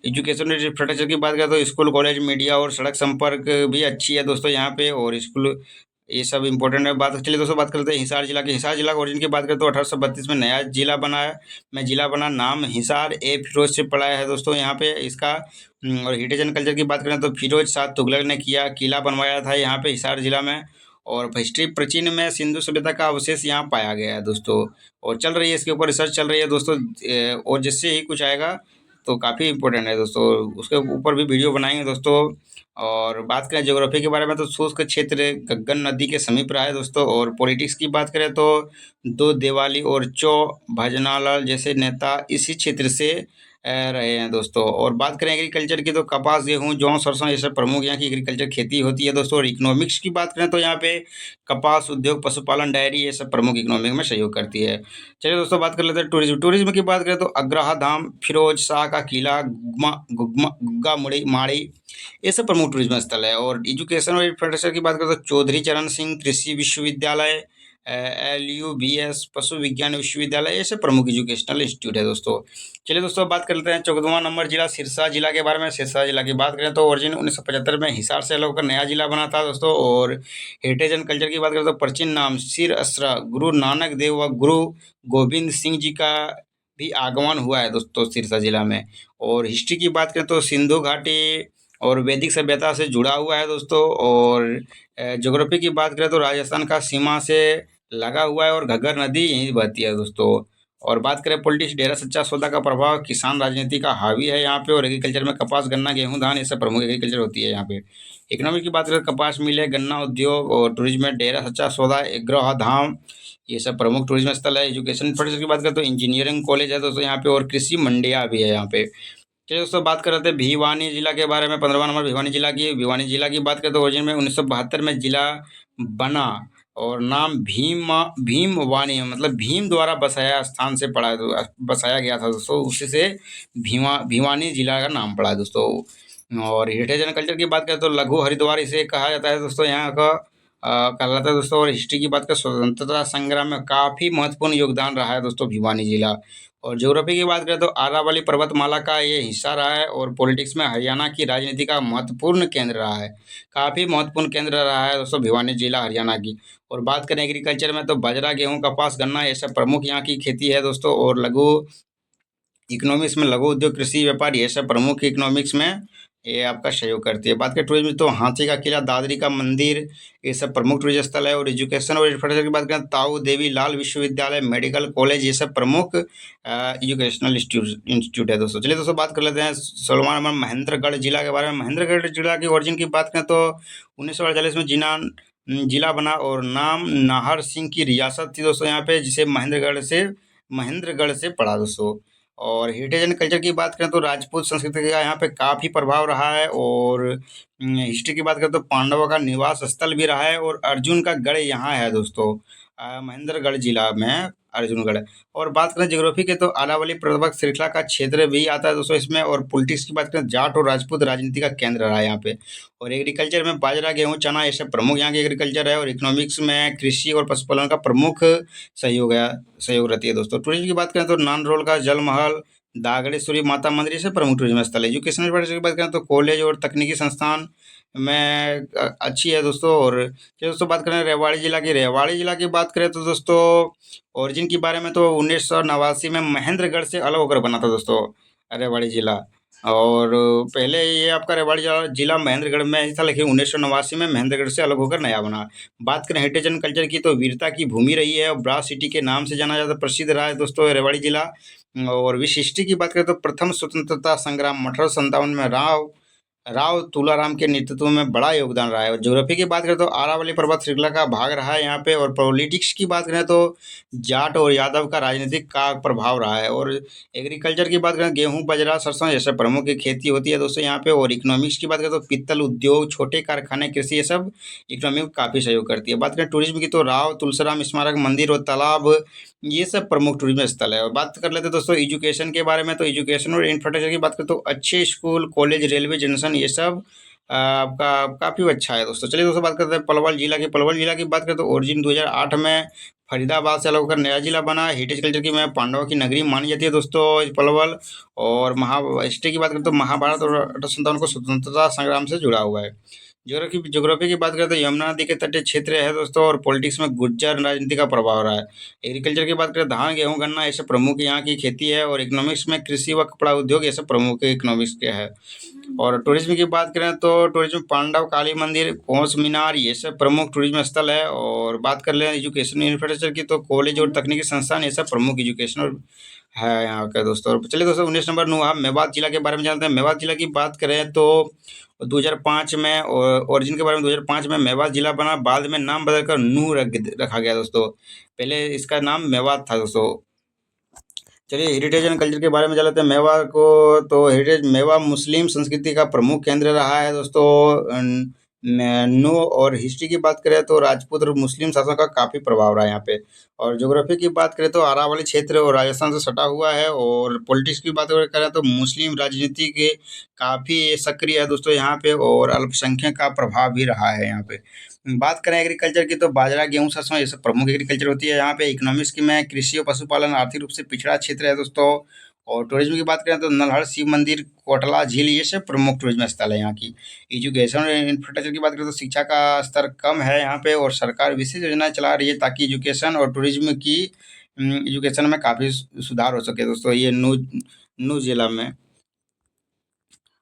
Speaker 1: एजुकेशन और इंफ्रास्ट्रक्चर की बात करें तो स्कूल, कॉलेज, मीडिया और सड़क संपर्क भी अच्छी है दोस्तों यहाँ पे। और स्कूल ये सब इंपॉर्टेंट है। बात चलिए दोस्तों, बात करते हैं हिसार जिला की। हिसार जिला का ओरिजिन की बात करें तो 1832 में नया जिला बना है। जिला बना, नाम हिसार ए फिरोज से पड़ा है दोस्तों यहाँ पे इसका। और हेरिटेज एंड कल्चर की बात करें तो फिरोज शाह तुगलक ने किला बनवाया था यहाँ पे हिसार जिला में। और हिस्ट्री, प्राचीन में सिंधु सभ्यता का अवशेष यहाँ पाया गया है दोस्तों। और चल रही है इसके ऊपर रिसर्च चल रही है दोस्तों। और जिससे ही कुछ आएगा तो काफ़ी इंपॉर्टेंट है दोस्तों, उसके ऊपर भी वीडियो बनाएंगे दोस्तों। और बात करें ज्योग्राफी के बारे में तो शुष्क क्षेत्र गगन नदी के समीप रहा है दोस्तों। और पॉलिटिक्स की बात करें तो दो देवाली और चौ भजनालाल जैसे नेता इसी क्षेत्र से रहे हैं दोस्तों। और बात करें एग्रीकल्चर की तो कपास, गेहूं, जौ, सरसों ये सब प्रमुख यहाँ की एग्रीकल्चर खेती होती है दोस्तों। और इकोनॉमिक्स की बात करें तो यहाँ पे कपास उद्योग, पशुपालन, डायरी ये सब प्रमुख इकोनॉमिक में सहयोग करती है। चलिए दोस्तों, बात कर लेते हैं टूरिज्म। टूरिज्म की बात करें तो अग्रहा धाम, फिरोज शाह का किला, गुग्मा गुग्मा गुग्गा मुड़ी माड़ी ये सब प्रमुख टूरिज्म स्थल है। और एजुकेशन और इंफ्रास्ट्रक्चर की बात करें तो चौधरी चरण सिंह कृषि विश्वविद्यालय, LUBS पशु विज्ञान विश्वविद्यालय ये सब प्रमुख एजुकेशनल इंस्टीट्यूट है दोस्तों। चलिए दोस्तों, बात कर लेते हैं 14वां नंबर जिला सिरसा जिला के बारे में। सिरसा जिला की बात करें तो ओरिजिन 1975 में हिसार से अलग होकर नया जिला बना था दोस्तों। और हेरिटेज एंड कल्चर की बात करें तो प्राचीन नाम सिर असरा गुरु नानक देव व गुरु गोविंद सिंह जी का भी आगमन हुआ है दोस्तों सिरसा जिला में। और हिस्ट्री की बात करें तो सिंधु घाटी और वैदिक सभ्यता से जुड़ा हुआ है दोस्तों। और ज्योग्राफी की बात करें तो राजस्थान का सीमा से लगा हुआ है और घग्गर नदी यहीं बहती है दोस्तों। और बात करें पॉलिटिक्स, डेरा सच्चा सौदा का प्रभाव किसान राजनीति का हावी है यहाँ पे। और एग्रीकल्चर में कपास, गन्ना, गेहूं, धान ये सब प्रमुख एग्रीकल्चर होती है यहाँ पे। इकोनॉमी की बात करें तो कपास मिल है, गन्ना उद्योग। और टूरिज्म में डेरा सच्चा सौदा, एग्रोहा धाम ये सब प्रमुख टूरिज्म स्थल है। एजुकेशन इंफ्रास्ट्रक्चर की बात करें तो इंजीनियरिंग कॉलेज है दोस्तों यहाँ पे। और कृषि मंडियाँ भी है यहाँ पे। चलिए दोस्तों, बात कर रहे थे भिवानी जिला के बारे में। 15वां नंबर भिवानी जिला की। भिवानी जिला की बात करें तो ओरिजिन में 1972 में जिला बना। और नाम भीमवानी मतलब भीम द्वारा बसाया स्थान से पड़ा बसाया गया था दोस्तों, उसी से भिवानी जिला का नाम पड़ा है दोस्तों। और हेरिटेज एंड कल्चर की बात करें तो लघु हरिद्वार इसे कहा जाता है दोस्तों यहाँ का, कहलाता है दोस्तों। और हिस्ट्री की बात करें स्वतंत्रता संग्राम में काफ़ी महत्वपूर्ण योगदान रहा है दोस्तों भिवानी जिला। और ज्योग्राफी की बात करें तो अरावली पर्वतमाला का ये हिस्सा रहा है। और पॉलिटिक्स में हरियाणा की राजनीति का महत्वपूर्ण केंद्र रहा है, काफ़ी महत्वपूर्ण केंद्र रहा है दोस्तों भिवानी जिला हरियाणा की। और बात करें एग्रीकल्चर में तो बाजरा, गेहूं, कपास, गन्ना ये सब प्रमुख यहाँ की खेती है दोस्तों। और लघु इकोनॉमिक्स में लघु उद्योग, कृषि, व्यापार ये सब प्रमुख इकोनॉमिक्स में ये आपका सहयोग करती है। बात करें टूरिज्म तो हाथी का किला, दादरी का मंदिर ये सब प्रमुख टूरिज्म स्थल है। और एजुकेशन और इंफ्रास्ट्रक्चर की बात करें ताऊ देवी लाल विश्वविद्यालय, मेडिकल कॉलेज ये सब प्रमुख एजुकेशनल इंस्टीट्यूट है दोस्तों। चलिए दोस्तों, बात कर लेते हैं 16वां नंबर महेंद्रगढ़ जिला के बारे में। महेंद्रगढ़ जिला की ओरिजिन की बात करें तो 1948 में जिला बना। और नाम नाहर सिंह की रियासत थी दोस्तों यहाँ पे, जिसे महेंद्रगढ़ से पड़ा दोस्तों। और हेरिटेज एंड कल्चर की बात करें तो राजपूत संस्कृति का यहाँ पे काफ़ी प्रभाव रहा है। और हिस्ट्री की बात करें तो पांडवों का निवास स्थल भी रहा है। और अर्जुन का गढ़ यहाँ है दोस्तों, महेंद्रगढ़ जिला में अर्जुनगढ़। और बात करें ज्योग्राफी के तो अरावली पर्वत श्रृंखला का क्षेत्र भी आता है दोस्तों इसमें। और पॉलिटिक्स की बात करें जाट और राजपूत राजनीति का केंद्र रहा है यहाँ पे। और एग्रीकल्चर में बाजरा, गेहूं, चना ये सब प्रमुख यहाँ की एग्रीकल्चर है। और इकोनॉमिक्स में कृषि और पशुपालन का प्रमुख सहयोग रहती है दोस्तों। टूरिज्म की बात करें तो नानरोल का जल महल, दागड़ेश्वरी माता मंदिर ये सब प्रमुख टूरिज्म स्थल है। एजुकेशनल की बात करें तो कॉलेज और तकनीकी संस्थान में अच्छी है दोस्तों। और चलिए दोस्तों, बात करें रेवाड़ी जिला की। रेवाड़ी जिला की बात करें तो दोस्तों ओरिजिन के बारे में तो 1989 में महेंद्रगढ़ से अलग होकर बना था दोस्तों रेवाड़ी जिला। और पहले ये आपका रेवाड़ी जिला महेंद्रगढ़ में ही था, लेकिन 1989 में महेंद्रगढ़ से अलग होकर नया बना। बात करें हेरिटेज एंड कल्चर की तो वीरता की भूमि रही है और ब्रास सिटी के नाम से जाना जाता, प्रसिद्ध रहा है दोस्तों रेवाड़ी जिला। और विशिष्टि की बात करें तो प्रथम स्वतंत्रता संग्राम 1857 में राव तुलाराम के नेतृत्व में बड़ा योगदान रहा है। और ज्योग्राफी की बात करें तो अरावली पर्वत श्रृंखला का भाग रहा है यहाँ पे। और पॉलिटिक्स की बात करें तो जाट और यादव का राजनीतिक का प्रभाव रहा है। और एग्रीकल्चर की बात करें, गेहूं बाजरा सरसों जैसे प्रमुख की खेती होती है दोस्तों यहाँ पे। और इकोनॉमिक्स की बात करें तो पित्तल उद्योग, छोटे कारखाने, कृषि, ये सब इकोनॉमी को काफ़ी सहयोग करती है। बात करें टूरिज्म की तो राव तुलसीराम स्मारक मंदिर और तालाब, ये सब प्रमुख टूरिज्म स्थल है। और बात कर लेते हैं दोस्तों एजुकेशन के बारे में, तो एजुकेशन और इंफ्रास्ट्रक्चर की बात करें तो अच्छे स्कूल, कॉलेज, रेलवे जंक्शन, ये सब आपका काफ़ी अच्छा है दोस्तों। चलिए दोस्तों बात करते हैं पलवल जिला की। पलवल जिला की बात करें तो ओरिजिन 2008 में फरीदाबाद से अलग होकर नया जिला बना। हेरिटेज कल्चर की में पांडवों की नगरी मानी जाती है दोस्तों इस पलवल। और महा हिस्ट्री की बात करें तो महाभारत और 1857 को स्वतंत्रता संग्राम से जुड़ा हुआ है। ज्योग्राफी की बात करें तो यमुना नदी के तटीय क्षेत्र है दोस्तों। और पॉलिटिक्स में गुर्जर राजनीति का प्रभाव रहा है। एग्रीकल्चर की बात करें धान, गेहूं, गन्ना, ये सब प्रमुख यहाँ की खेती है। और इकोनॉमिक्स में कृषि व कपड़ा उद्योग, ये सब प्रमुख इकोनॉमिक्स के है। और टूरिज्म की बात करें तो टूरिज्म पांडव काली मंदिर, कोस मीनार, ये सब प्रमुख टूरिज्म स्थल है। और बात कर लें एजुकेशन इंफ्रास्ट्रक्चर की तो कॉलेज और तकनीकी संस्थान, ये सब प्रमुख एजुकेशन और है यहाँ का दोस्तों। और चलिए दोस्तों 19 नंबर नुआ मेवात जिला के बारे में जानते हैं। मेवात जिला की बात करें तो 2005 में, और ओरिजिन के बारे में 2005 में मेवात जिला बना। बाद में नाम बदलकर नूह रखा गया दोस्तों। पहले इसका नाम मेवात था दोस्तों। चलिए हेरिटेज एंड कल्चर के बारे में जान लेते हैं मेवा को। तो हेरिटेज मेवा मुस्लिम संस्कृति का प्रमुख केंद्र रहा है दोस्तों। नो और हिस्ट्री की बात करें तो राजपूत और मुस्लिम शासकों का काफ़ी प्रभाव रहा है यहाँ पे। और ज्योग्राफी की बात करें तो अरावली क्षेत्र और राजस्थान से सटा हुआ है। और पॉलिटिक्स की बात करें तो मुस्लिम राजनीति के काफ़ी सक्रिय है दोस्तों यहाँ पे। और अल्पसंख्यक का प्रभाव भी रहा है यहाँ पे। बात करें एग्रीकल्चर की तो बाजरा, गेहूं, सरसों, ये सब प्रमुख एग्रीकल्चर होती है यहाँ पे। इकोनॉमिक्स की में कृषि और पशुपालन आर्थिक रूप से पिछड़ा क्षेत्र है दोस्तों। और टूरिज्म की बात करें तो नलहर शिव मंदिर, कोटला झील, ये सब प्रमुख टूरिज्म स्थल है यहाँ की। एजुकेशन और इंफ्रास्ट्रक्चर की बात करें तो शिक्षा का स्तर कम है यहाँ पे। और सरकार विशेष योजनाएं चला रही है ताकि एजुकेशन और टूरिज्म की एजुकेशन में काफ़ी सुधार हो सके दोस्तों ये नू जिला में।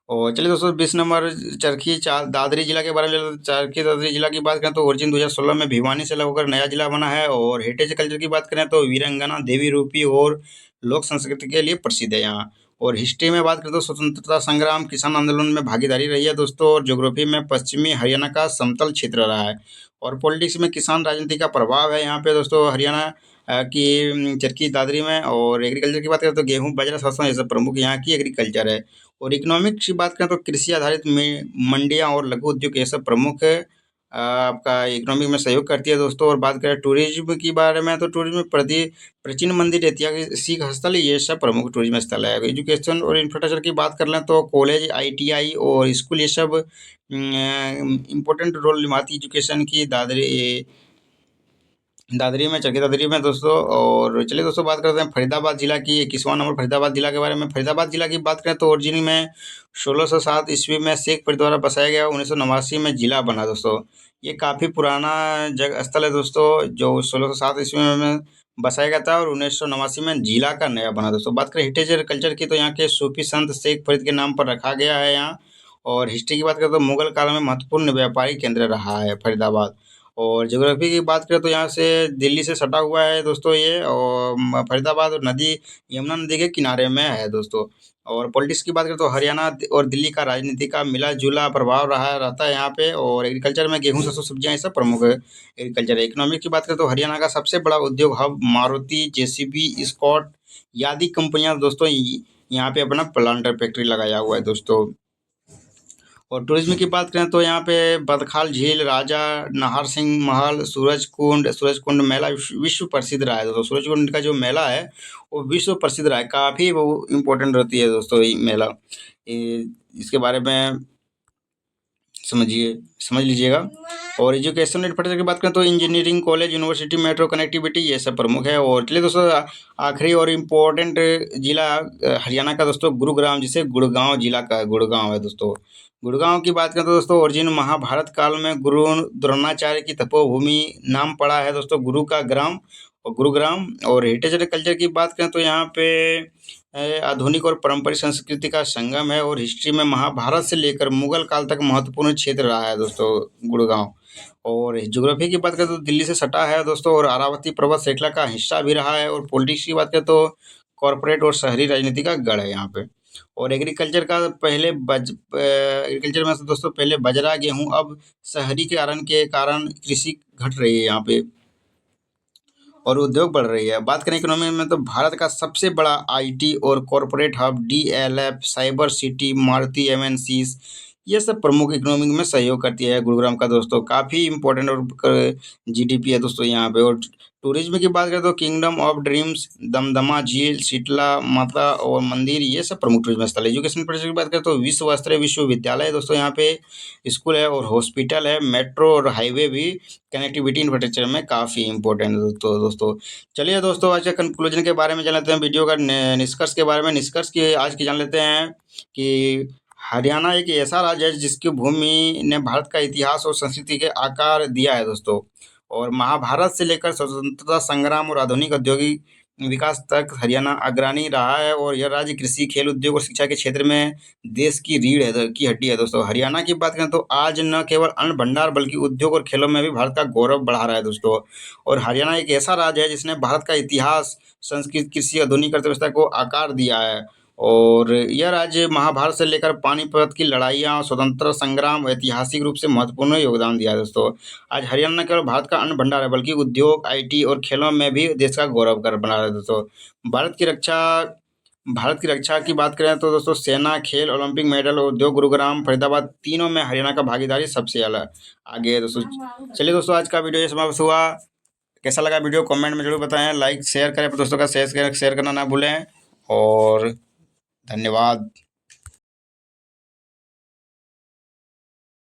Speaker 1: और चलिए दोस्तों 20 नंबर चरखी दादरी जिला के बारे में चरखी दादरी जिला की बात करें तो ओरिजिन 2016 में भिवानी से अलग होकर नया जिला बना है। और हेरिटेज कल्चर की बात करें तो वीरंगना, देवी रूपी और लोक संस्कृति के लिए प्रसिद्ध है यहाँ। और हिस्ट्री में बात करें तो स्वतंत्रता संग्राम, किसान आंदोलन में भागीदारी रही है दोस्तों। और ज्योग्राफी में पश्चिमी हरियाणा का समतल क्षेत्र रहा है। और पॉलिटिक्स में किसान राजनीति का प्रभाव है यहाँ पे दोस्तों हरियाणा की चरखी दादरी में। और एग्रीकल्चर की बात करें तो गेहूँ, बाजरा, सरसों, ये सब प्रमुख यहाँ की एग्रीकल्चर है। और इकोनॉमिक्स की बात करें तो कृषि आधारित में मंडियाँ और लघु उद्योग, ये सब प्रमुख आपका इकोनॉमी में सहयोग करती है दोस्तों। और बात करें टूरिज्म के बारे में तो टूरिज्म प्रति प्राचीन मंदिर, ऐतिहासिक स्थल, ये सब प्रमुख टूरिज्म स्थल है। एजुकेशन और इंफ्रास्ट्रक्चर की बात कर लें तो कॉलेज, आईटीआई और स्कूल, ये सब इम्पोर्टेंट रोल निभाती एजुकेशन की दादरी में, चरखी दादरी में दोस्तों। और चलिए दोस्तों बात करते हैं फरीदाबाद जिला की। 21वां नंबर फरीदाबाद जिला के बारे में। फरीदाबाद जिला की बात करें तो ओरिजिन में 1607 ईस्वी में शेख फरीद द्वारा बसाया गया। 1989 में जिला बना दोस्तों। ये काफ़ी पुराना जगह स्थल है दोस्तों जो 1607 ईस्वी में बसाया गया था। और 1989 में जिला का नया बना दोस्तों। बात करें हेरिटेज और कल्चर की तो यहाँ के सूफी संत शेख फरीद के नाम पर रखा गया है यहाँ। और हिस्ट्री की बात करें तो मुगल काल में महत्वपूर्ण व्यापारिक केंद्र रहा है फरीदाबाद। और ज्योग्राफी की बात करें तो यहाँ से दिल्ली से सटा हुआ है दोस्तों ये। और फरीदाबाद और नदी यमुना नदी के किनारे में है दोस्तों। और पॉलिटिक्स की बात करें तो हरियाणा और दिल्ली का राजनीति का मिला जुला प्रभाव रहता है यहाँ पे। और एग्रीकल्चर में गेहूं, सरसों, सब्जियां, ये सब प्रमुख एग्रीकल्चर है। इकोनॉमिक की बात करें तो हरियाणा का सबसे बड़ा उद्योग हब मारुति, जेसीबी, स्कॉट, आदि कंपनियां दोस्तों यहाँ पे अपना प्लांटर फैक्ट्री लगाया हुआ है दोस्तों। और टूरिज्म की बात करें तो यहाँ पे बदखाल झील, राजा नाहर सिंह महल, सूरज कुंड मेला विश्व प्रसिद्ध रहा है दोस्तों। सूरज कुंड का जो मेला है वो विश्व प्रसिद्ध रहा है। काफ़ी वो इम्पोर्टेंट होती है दोस्तों ये मेला। इसके बारे में समझ लीजिएगा। और एजुकेशन इंफ्रास्ट्रक्चर की बात करें तो engineering college, university, metro connectivity, ये सब प्रमुख है। और चलिए दोस्तों आखिरी और इम्पोर्टेंट जिला हरियाणा का दोस्तों गुरुग्राम, जिसे गुड़गांव जिला का गुड़गांव है दोस्तों। गुड़गांव की बात करें तो दोस्तों ओरिजिन महाभारत काल में गुरु द्रोणाचार्य की तपोभूमि नाम पड़ा है दोस्तों गुरु का ग्राम और गुरुग्राम। और हेरिटेज एंड कल्चर की बात करें तो यहाँ पे आधुनिक और पारंपरिक संस्कृति का संगम है। और हिस्ट्री में महाभारत से लेकर मुगल काल तक महत्वपूर्ण क्षेत्र रहा है दोस्तों गुड़गांव। और ज्योग्राफी की बात करें तो दिल्ली से सटा है दोस्तों। और अरावती पर्वत श्रृंखला का हिस्सा भी रहा है। और पॉलिटिक्स की बात करें तो कॉरपोरेट और शहरी राजनीति का गढ़ है यहाँ पे। और एग्रीकल्चर का पहले एग्रीकल्चर में से दोस्तों पहले बजरा, गेहूँ, अब शहरीकरण के कारण कृषि घट रही है यहाँ पे और उद्योग बढ़ रही है। बात करें इकोनॉमी में तो भारत का सबसे बड़ा आईटी और corporate hub DLF, cyber city, Maruti MNCs, ये सब प्रमुख इकोनॉमी में सहयोग करती है। गुरुग्राम का दोस्तों काफ़ी इंपॉर्टेंट और जीडीपी है दोस्तों यहाँ पे। और टूरिज्म की बात करें तो किंगडम ऑफ ड्रीम्स, दमदमा झील, शीतला माता और मंदिर, ये सब प्रमुख टूरिज्म स्थल है। एजुकेशन प्रोजेक्ट की बात करें तो विश्व स्तरीय विश्वविद्यालय है दोस्तों यहाँ पे, स्कूल है और हॉस्पिटल है, मेट्रो और हाईवे भी, कनेक्टिविटी इंफ्रास्ट्रक्चर में काफ़ी इंपॉर्टेंट है दोस्तों। चलिए दोस्तों, आज के कंक्लूजन के बारे में जान लेते हैं, वीडियो का निष्कर्ष के बारे में। निष्कर्ष की आज की जान लेते हैं कि हरियाणा एक ऐसा राज्य है जिसकी भूमि ने भारत का इतिहास और संस्कृति के आकार दिया है दोस्तों। और महाभारत से लेकर स्वतंत्रता संग्राम और आधुनिक औद्योगिक विकास तक हरियाणा अग्रणी रहा है। और यह राज्य कृषि, खेल, उद्योग और शिक्षा के क्षेत्र में देश की रीढ़ है, की हड्डी है दोस्तों। हरियाणा की बात करें तो आज न केवल अन्न भंडार बल्कि उद्योग और खेलों में भी भारत का गौरव बढ़ा रहा है दोस्तों। और हरियाणा एक ऐसा राज्य है जिसने भारत का इतिहास, संस्कृति, कृषि, आधुनिक अर्थव्यवस्था को आकार दिया है। और यह राज्य महाभारत से लेकर पानीपत की लड़ाइयाँ, स्वतंत्रता संग्राम, ऐतिहासिक रूप से महत्वपूर्ण योगदान दिया है दोस्तों। आज हरियाणा न केवल भारत का अन्न भंडार है बल्कि उद्योग, आईटी और खेलों में भी देश का गौरव कर बना रहा है दोस्तों। भारत की रक्षा भारत की रक्षा की बात करें तो दोस्तों सेना, खेल, ओलंपिक मेडल, उद्योग, गुरुग्राम, फरीदाबाद, तीनों में हरियाणा का भागीदारी सबसे अलग आगे है दोस्तों। चलिए दोस्तों, आज का वीडियो ये समाप्त हुआ। कैसा लगा वीडियो कमेंट में जरूर बताएं, लाइक शेयर करें, दोस्तों का शेयर करना ना भूलें। और धन्यवाद।